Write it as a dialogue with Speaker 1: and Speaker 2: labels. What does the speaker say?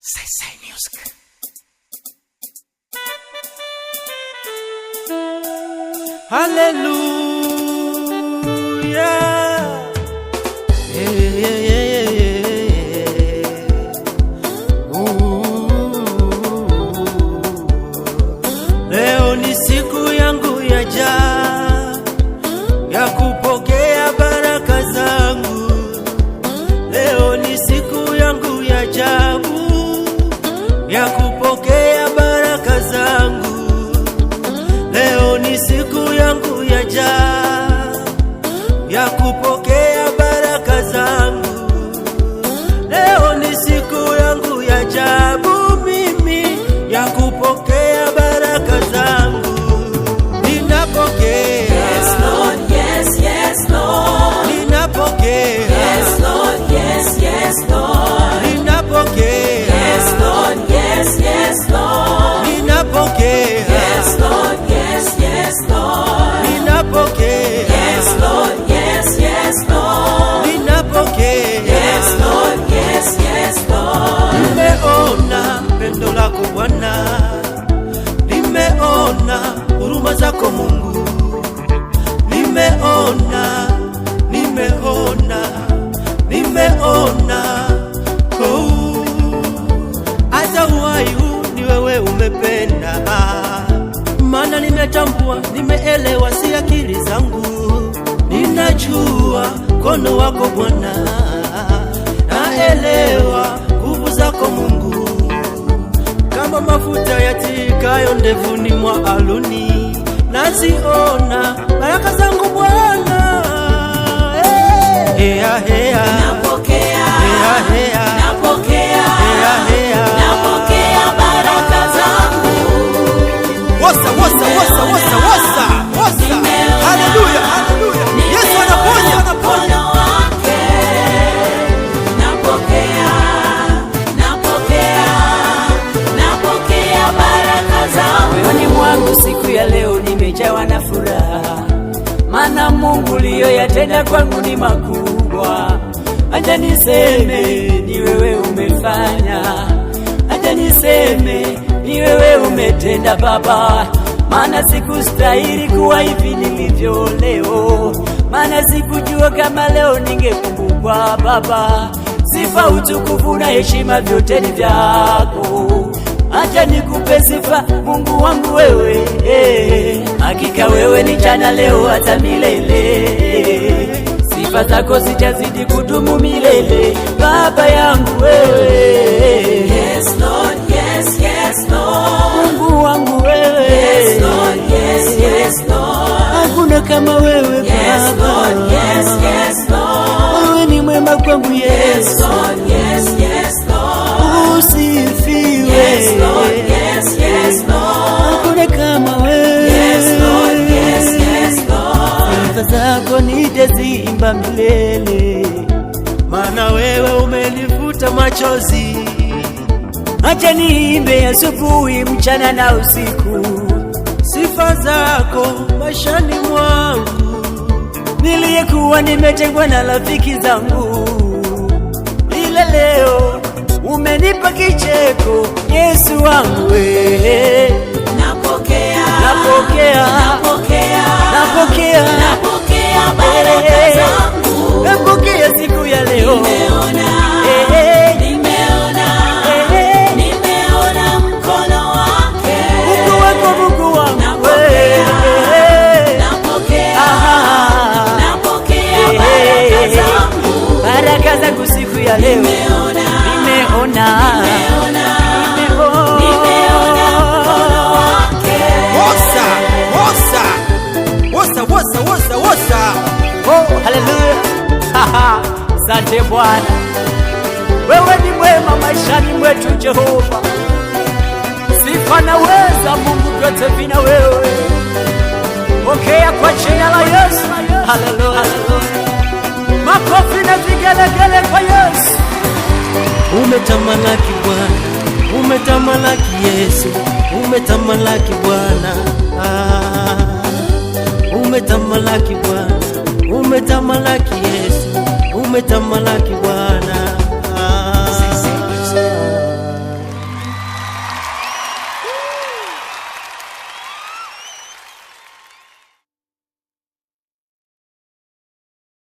Speaker 1: Say music. Hallelujah. Yeah, yeah, yeah, yeah. Leo ni siku yangu ya kupokea baraka zangu. Leo ni siku yangu ya ajabu ya kupokea baraka zangu. Leo ni siku yangu ya kupokea baraka zangu. Leo ni siku yangu ya ajabu mimi ya kupokea baraka zangu. Ninapokea.
Speaker 2: Yes Lord, yes, yes Lord.
Speaker 1: Ninapokea.
Speaker 2: Yes Lord, yes, yes Lord.
Speaker 1: Ninapokea.
Speaker 2: Yes Lord, yes, yes Lord.
Speaker 1: Ninapokea.
Speaker 2: Yes Lord, yes, yes Lord.
Speaker 1: Ninapokea.
Speaker 2: Yes Lord, yes, yes Lord.
Speaker 1: Ninapokea.
Speaker 2: Yes Lord, yes, yes Lord.
Speaker 1: Nimeona pendo lako Bwana, nimeona huruma zako Mungu, nimeona hata uhai huu ni wewe umependa. Maana nimetambua, nimeelewa, si akili zangu, ninajua mkono wako Bwana, naelewa nguvu zako Mungu, kama mafuta yatikayo ndevuni mwa Aroni, naziona baraka zangu Bwana.
Speaker 2: Napokea.
Speaker 1: Napokea.
Speaker 2: Napokea. Napokea baraka zangu.
Speaker 1: Wosa. Hallelujah, hallelujah. Yesu anaponya.
Speaker 2: Mkono wake. Napokea baraka zangu. Moyoni mwangu siku ya leo nimejawa na furaha, maana Mungu uliyoyatenda kwangu ni makubwa. Acha niseme ni wewe umefanya, acha niseme ni wewe umetenda Baba, maana sikustahili kuwa hivi nilivyo leo, maana sikujua kama leo ningekumbukwa Baba. Sifa, utukufu na heshima vyote ni vyako. Acha nikupe sifa Mungu wangu wewe, hakika wewe ni jana leo hata milele. Sifa zako zitazidi kudumu milele Baba yangu wewe. Yes Lord, yes, yes Lord. Mungu wangu wewe. Yes Lord, yes, yes Lord. Hakuna kama wewe Baba. Yes Lord, yes, yes Lord. Wewe ni mwema kwangu Yes Lord, yes, yes Lord. Usifiwe. Yes Lord, yes, yes Lord. Hakuna kama wewe. Yes Lord, yes, yes Lord. Sifa zako nitaziimba milele,
Speaker 1: Maana wewe umenifuta machozi.
Speaker 2: acha niimbe asubuhi, mchana na usiku.
Speaker 1: Sifa zako maishani mwangu.
Speaker 2: Niliyekuwa nimetengwa na rafiki zangu, ila leo umenipa kicheko Yesu wangu wewe. Napokea baraka zangu. Napokea siku ya leo. Nimeona mkono wake. Mungu wangu wewe. Napokea baraka zangu. Baraka zangu siku ya leo. Nimeona mkono wake.
Speaker 1: Wosa.
Speaker 2: Oh, haleluya. Asante Bwana, wewe ni mwema maishani mwetu Jehova. Sifa na uweza Mungu vyote vina wewe. Pokea kwa jina la Yesu. Haleluya. Makofi na vigelegele kwa Yesu.
Speaker 1: Umetamalaki Bwana, umetamalaki Yesu, umetamalaki Bwana. Umetamalaki Bwana, umetamalaki Yesu, umetamalaki Bwana.